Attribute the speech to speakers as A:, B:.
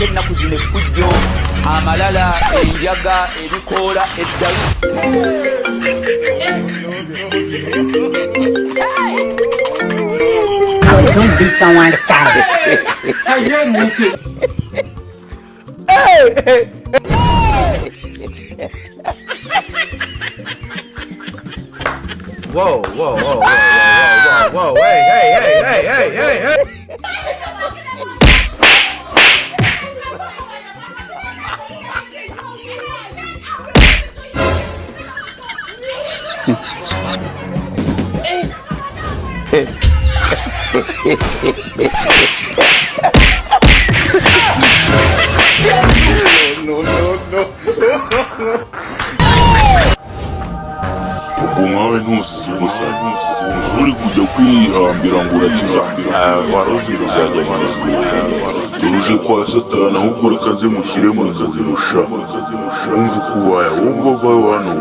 A: ennaku zino effujjo amalala enjaga ebikoola eddalu
B: Don't beat someone's cat.
C: Whoa, whoa, whoa, whoa, whoa, whoa, whoa, hey.
D: Umwawe ntusize ubusa uri kujya kwihambira ngo urakiza waruzi ruzajya duruje kwa satani ahubwo reka nze mushyire mu kazirusha wumva uko ubaye wumva vayo hano